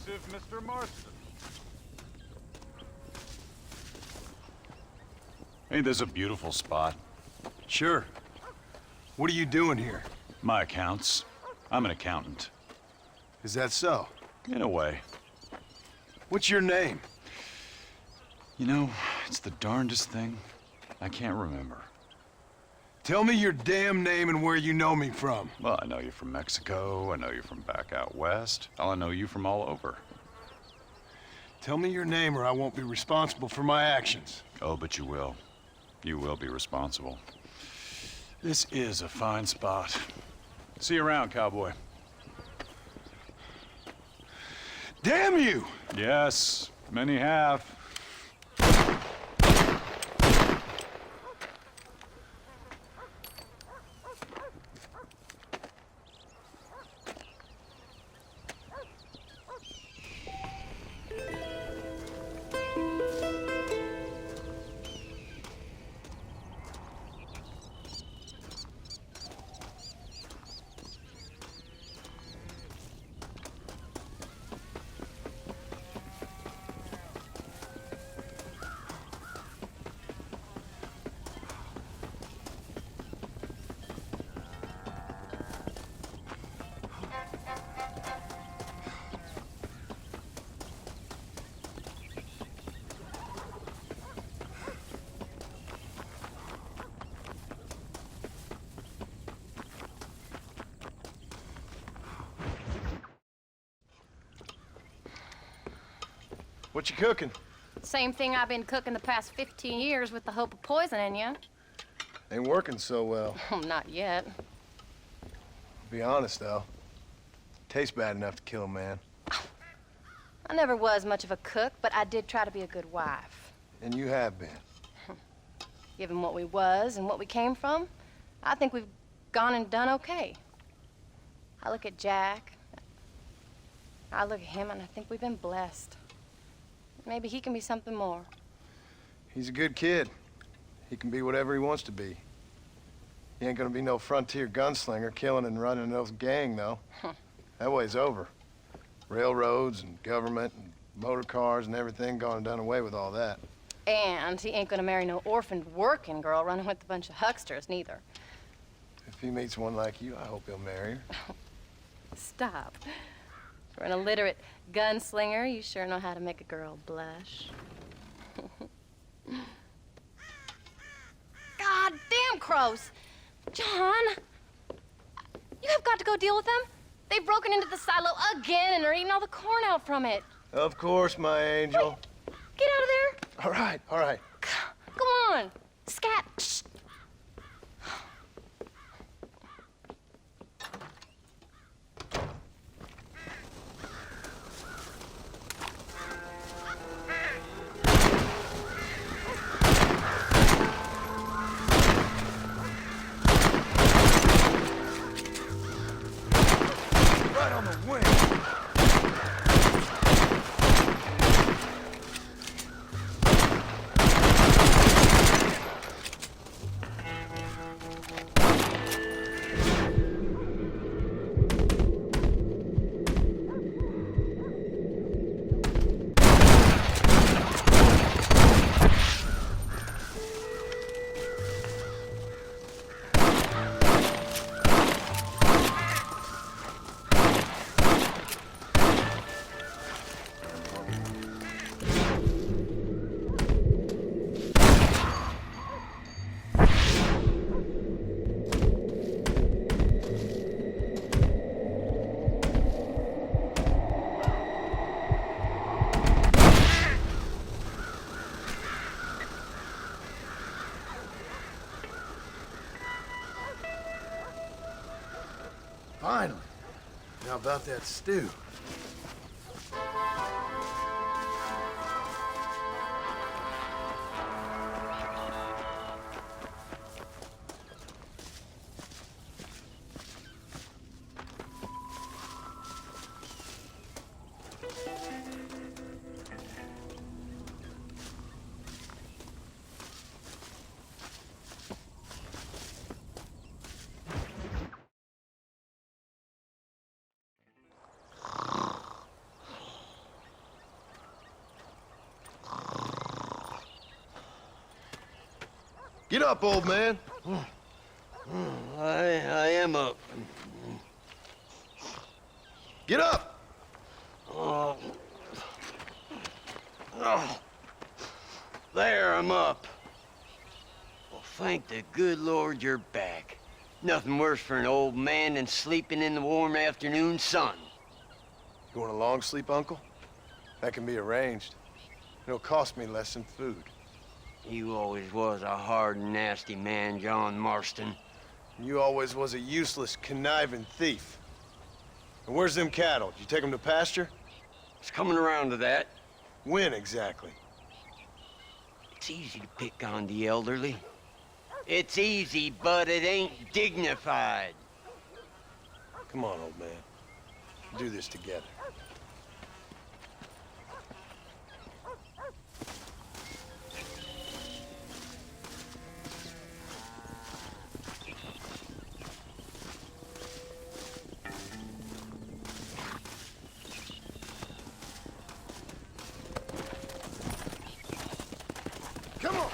elusive Mr. Marston. Ain't this a beautiful spot? Sure. What are you doing here? My accounts. I'm an accountant. Is that so? In a way. What's your name? You know, it's the darndest thing. I can't remember. Tell me your damn name and where you know me from. Well, I know you from Mexico. I know you from back out west. Hell, I know you from all over. Tell me your name or I won't be responsible for my actions. Oh, but you will. You will be responsible. This is a fine spot. See you around, Cowboy. Damn you! Yes, many have. What you cooking? Same thing I've been cooking the past 15 years with the hope of poisoning you. Ain't working so well. Not yet. Be honest, though. Tastes bad enough to kill a man. I never was much of a cook, but I did try to be a good wife. And you have been. Given what we was and what we came from, I think we've gone and done okay. I look at Jack, I look at him, and I think we've been blessed. Maybe he can be something more. He's a good kid. He can be whatever he wants to be. He ain't gonna be no frontier gunslinger killing and running those gang, though. That way's over. Railroads and government and motor cars and everything gone and done away with all that. And he ain't gonna marry no orphaned working girl running with a bunch of hucksters, neither. If he meets one like you, I hope he'll marry her. Stop. For an illiterate gunslinger, you sure know how to make a girl blush. God damn crows! John! You have got to go deal with them. They've broken into the silo again and are eating all the corn out from it. Of course, my angel. Wait, get out of there. All right, all right. Come on. Scat. Shh. Right on the wing. Finally. Now about that stew. Get up, old man. I am up. Get up! Oh. There, I'm up. Well, thank the good Lord you're back. Nothing worse for an old man than sleeping in the warm afternoon sun. You want a long sleep, Uncle? That can be arranged. It'll cost me less than food. You always was a hard and nasty man, John Marston. You always was a useless, conniving thief. And where's them cattle? Did you take them to pasture? It's coming around to that. When exactly? It's easy to pick on the elderly. It's easy, but it ain't dignified. Come on, old man. We'll do this together. Come on!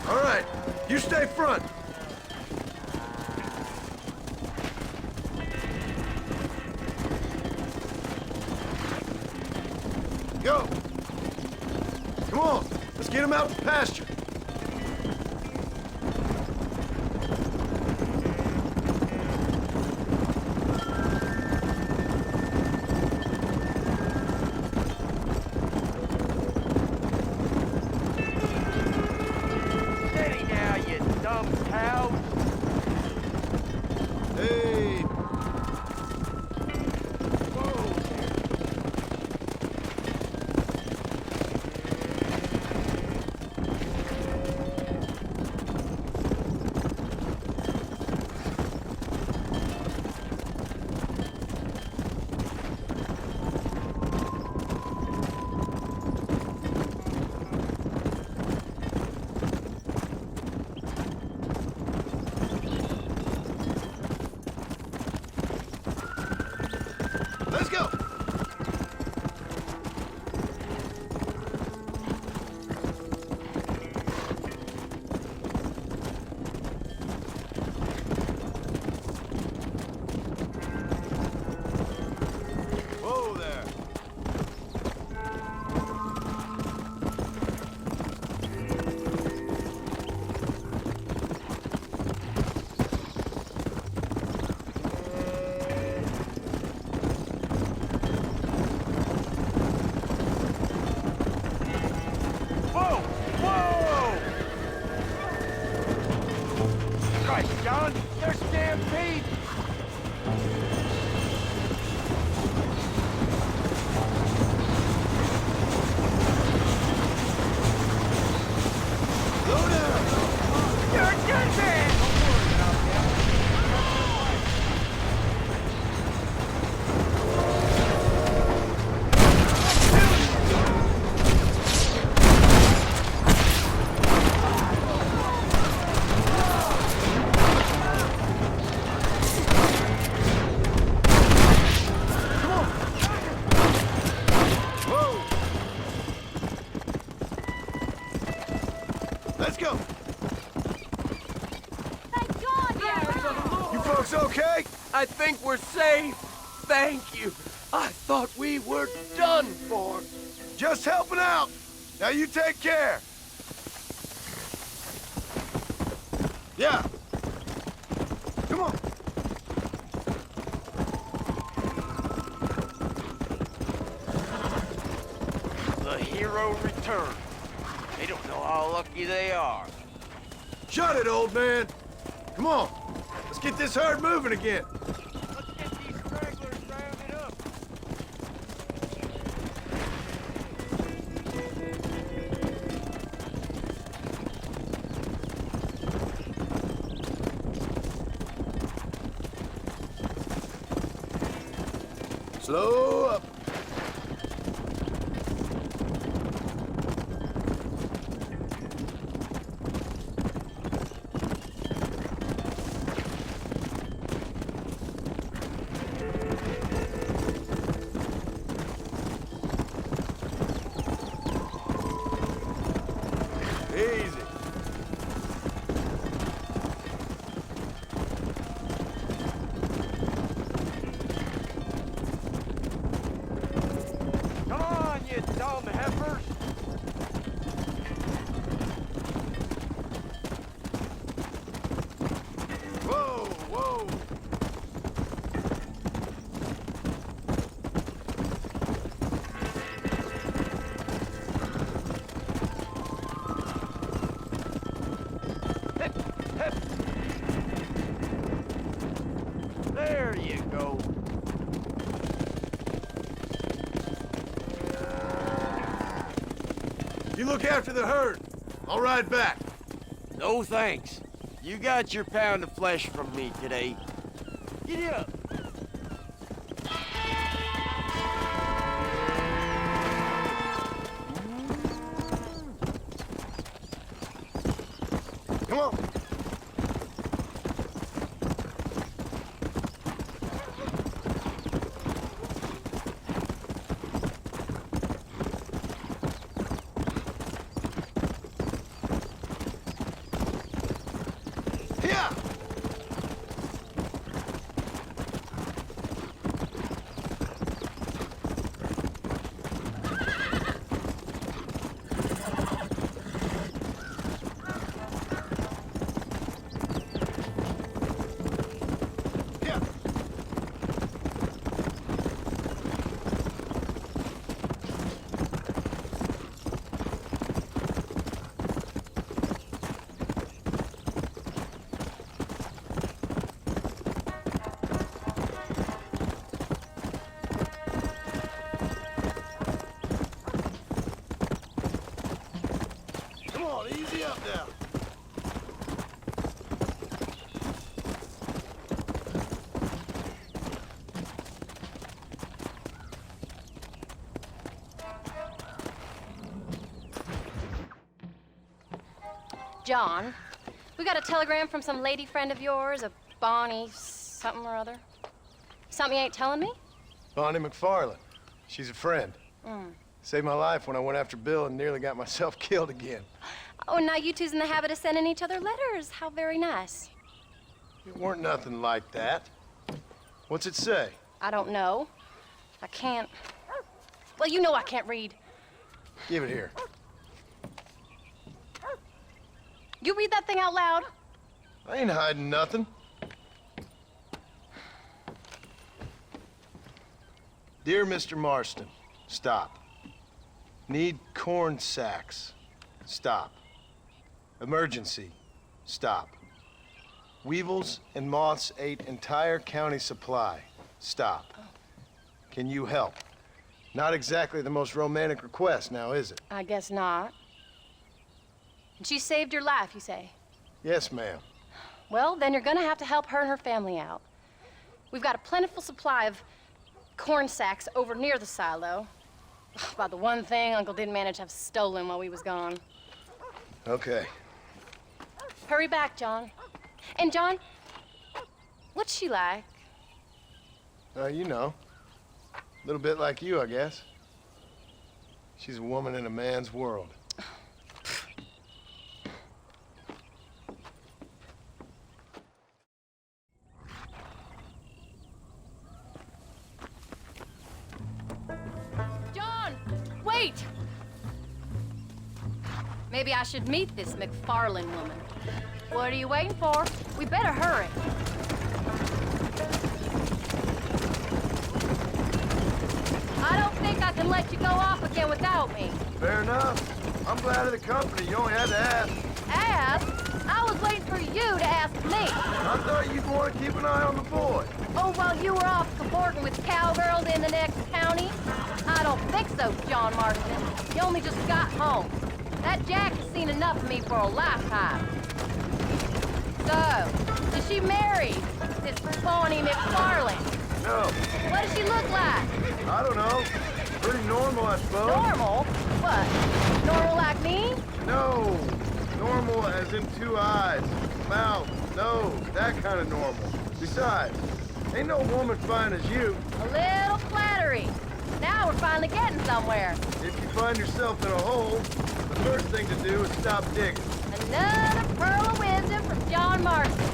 All right, you stay front. Go! Come on, let's get him out to pasture. Steady now, you dumb cow. Hey! Let's go! Whoa there! Whoa! Whoa! Christ, John, there's stampede! Slow down! You're a good man! Whoa! Let's go! Thank God! You folks okay? I think we're safe. Thank you. I thought we were done for. Just helping out. Now you take care. Yeah. Come on. The hero returned. They don't know how lucky they are. Shut it, old man. Come on. Let's get this herd moving again. Let's get these stragglers rounded up. Slow up. you dumb heifers! Whoa, whoa! There you go. You look after the herd. I'll ride back. No thanks. You got your pound of flesh from me today. Giddy up. Come on. Here. Here. Come on, easy up now. John, we got a telegram from some lady friend of yours, a Bonnie something or other. Something you ain't telling me? Bonnie McFarland. She's a friend. Mm. Saved my life when I went after Bill and nearly got myself killed again. Oh, and now you two's in the habit of sending each other letters. How very nice. It weren't nothing like that. What's it say? I don't know. I can't. Well, you know I can't read. Give it here. You read that thing out loud. I ain't hiding nothing. Dear Mr. Marston, stop. Need corn sacks. Stop. Emergency. Stop. Weevils and moths ate entire county supply. Stop. Can you help? Not exactly the most romantic request now, is it? I guess not. And she saved your life, you say? Yes, ma'am. Well, then you're gonna have to help her and her family out. We've got a plentiful supply of corn sacks over near the silo. About the one thing Uncle didn't manage to have stolen while we was gone. Okay. Hurry back, John. And John, what's she like? You know. A little bit like you, I guess. She's a woman in a man's world. John, wait! Maybe I should meet this McFarland woman. What are you waiting for? We better hurry. I don't think I can let you go off again without me. Fair enough. I'm glad of the company. You only had to ask. Ask? I was waiting for you to ask me. I thought you'd want to keep an eye on the boy. Oh, while you were off cavorting with cowgirls in the next county? I don't think so, John Marston. You only just got home. That Jack has seen enough of me for a lifetime. So, did she marry this Bonnie McFarland? No, What does she look like? I don't know. Pretty normal, I suppose. Normal? What? Normal like me? No. Normal as in 2 eyes, mouth, nose, that kind of normal. Besides, ain't no woman fine as you. A little flattery. Now we're finally getting somewhere. If you find yourself in a hole, the first thing to do is stop digging. Another pearl of wisdom from John Marston.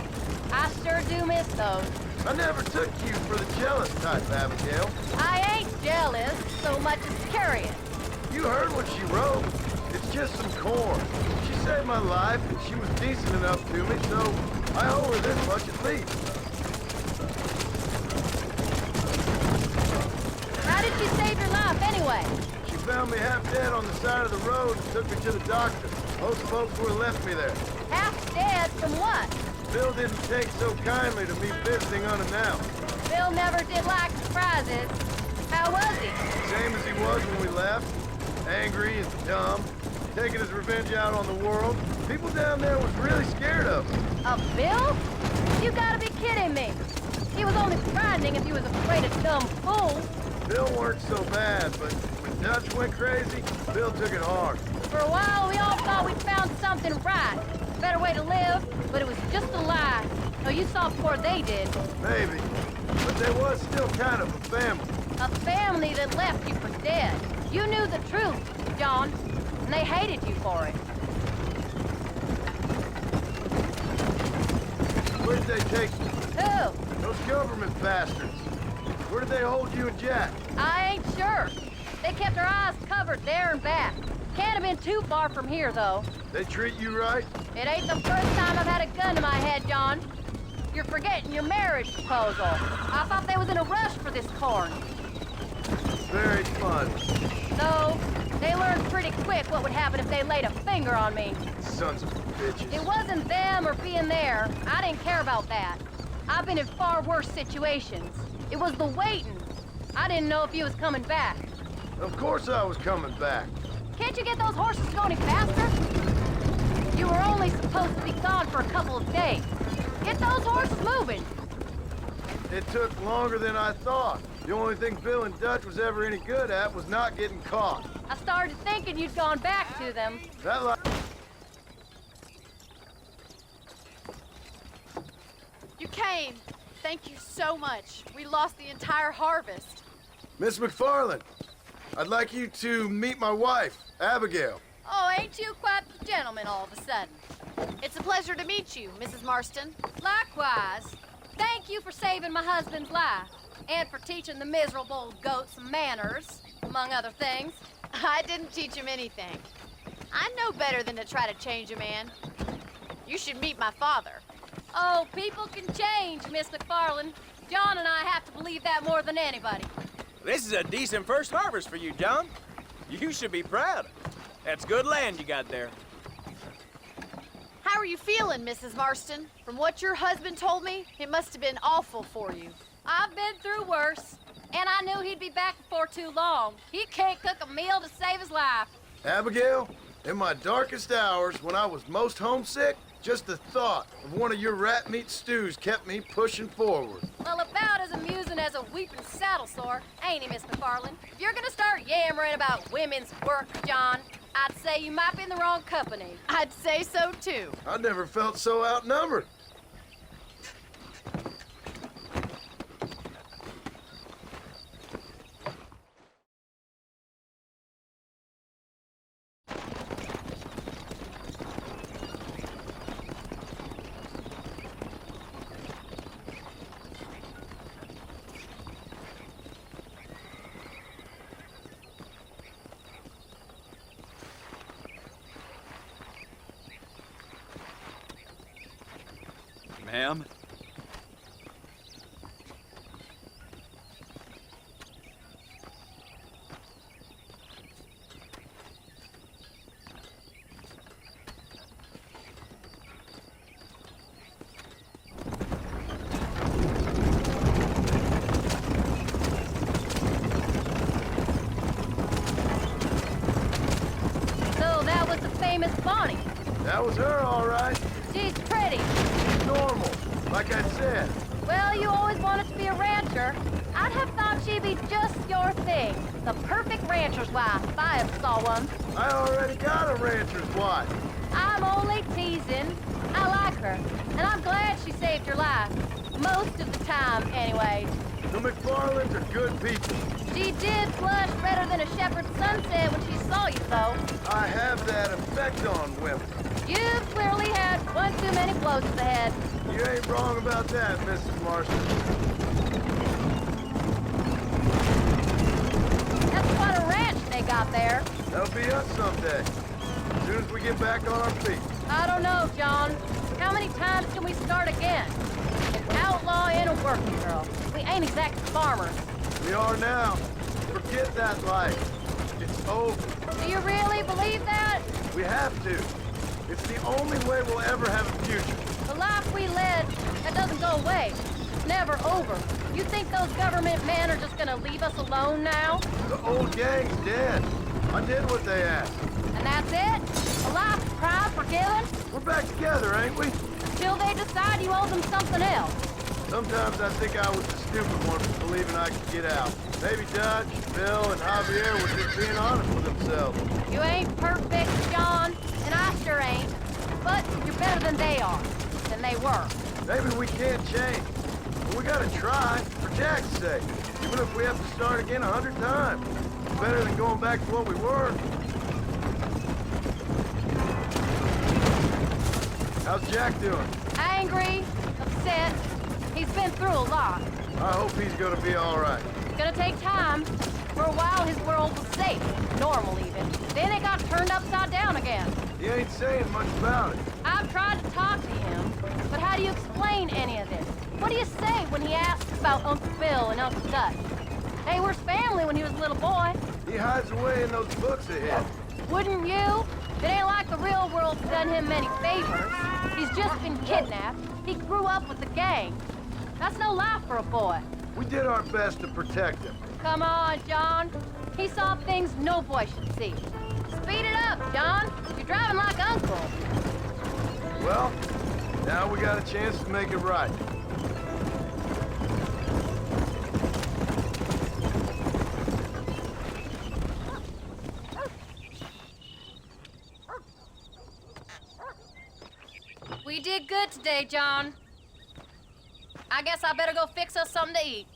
I sure do miss those. I never took you for the jealous type, Abigail. I ain't jealous so much as curious. You heard what she wrote. It's just some corn. She saved my life, and she was decent enough to me, so I owe her this much at least. How did she save your life anyway? She found me half dead on the side of the road and took me to the doctor. Most folks would have left me there. Half dead from what? Bill didn't take so kindly to me visiting unannounced. Bill never did like surprises. How was he? Same as he was when we left. Angry and dumb. Taking his revenge out on the world. People down there was really scared of him. Of Bill? You gotta be kidding me. He was only frightening if he was afraid of dumb fools. Bill weren't so bad, but when Dutch went crazy, Bill took it hard. For a while, we all thought we'd found something right. A better way to live, but it was just a lie. Oh, you saw before they did. Maybe. But there was still kind of a family. A family that left you for dead. You knew the truth, John, and they hated you for it. Where did they take you? Who? Those government bastards. Where did they hold you and Jack? I ain't sure. They kept our eyes covered there and back. Can't have been too far from here, though. They treat you right? It ain't the first time I've had a gun to my head, John. You're forgetting your marriage proposal. I thought they was in a rush for this corn. Very fun. No, they learned pretty quick what would happen if they laid a finger on me. Sons of bitches. It wasn't them or being there. I didn't care about that. I've been in far worse situations. It was the waiting. I didn't know if you was coming back. Of course I was coming back. Can't you get those horses to go any faster? You were only supposed to be gone for a couple of days. Get those horses moving. It took longer than I thought. The only thing Bill and Dutch was ever any good at was not getting caught. I started thinking you'd gone back to them. That li- You came. Thank you so much. We lost the entire harvest. Miss McFarland, I'd like you to meet my wife, Abigail. Oh, ain't you quite the gentleman all of a sudden? It's a pleasure to meet you, Mrs. Marston. Likewise. Thank you for saving my husband's life. And for teaching the miserable old goat some manners, among other things. I didn't teach him anything. I know better than to try to change a man. You should meet my father. Oh, people can change, Miss McFarland. John and I have to believe that more than anybody. This is a decent first harvest for you, John. You should be proud. That's good land you got there. How are you feeling, Mrs. Marston? From what your husband told me, it must have been awful for you. I've been through worse, and I knew he'd be back before too long. He can't cook a meal to save his life. Abigail, in my darkest hours, when I was most homesick, just the thought of one of your rat meat stews kept me pushing forward. Well, about as amusing as a weeping saddle sore, ain't he, Miss McFarland? If you're gonna start yammering about women's work, John, I'd say you might be in the wrong company. I'd say so, too. I never felt so outnumbered. Ma'am? So that was the famous Bonnie. That was her, all right. She's pretty. Normal, like I said. Well, you always wanted to be a rancher. I'd have thought she'd be just your thing. The perfect rancher's wife, if I ever saw one. I already got a rancher's wife. I'm only teasing. I like her, and I'm glad she saved your life. Most of the time, anyways. The McFarlands are good people. She did flush redder than a shepherd's sunset when she saw you, though. I have that effect on women. You've clearly had one too many blows to the head. You ain't wrong about that, Mrs. Marston. That's quite a ranch they got there. That'll be us someday. As soon as we get back on our feet. I don't know, John. How many times can we start again? An outlaw and a working girl. We ain't exactly farmers. We are now. Forget that life. It's over. Do you really believe that? We have to. It's the only way we'll ever have a future. The life we led, that doesn't go away. It's never over. You think those government men are just gonna leave us alone now? The old gang's dead. I did what they asked. And that's it? A life of crime forgiven? We're back together, ain't we? Until they decide you owe them something else. Sometimes I think I was the stupid one for believing I could get out. Maybe Dutch, Bill, and Javier were just being honest with themselves. You ain't perfect, John, and I sure ain't. But you're better than they are, than they were. Maybe we can't change. But we gotta try, for Jack's sake. Even if we have to start again 100 times. It's better than going back to what we were. How's Jack doing? Angry, upset. He's been through a lot. I hope he's gonna be all right. It's gonna take time. For a while, his world was safe, normal even. Then it got turned upside down again. He ain't saying much about it. I've tried to talk to him, but how do you explain any of this? What do you say when he asks about Uncle Bill and Uncle Dutch? They were his family when he was a little boy. He hides away in those books of his. Wouldn't you? It ain't like the real world's done him many favors. He's just been kidnapped. He grew up with the gang. That's no life for a boy. We did our best to protect him. Come on, John. He saw things no boy should see. Speed it up, John. You're driving like Uncle. Well, now we got a chance to make it right. We did good today, John. I guess I better go fix us something to eat.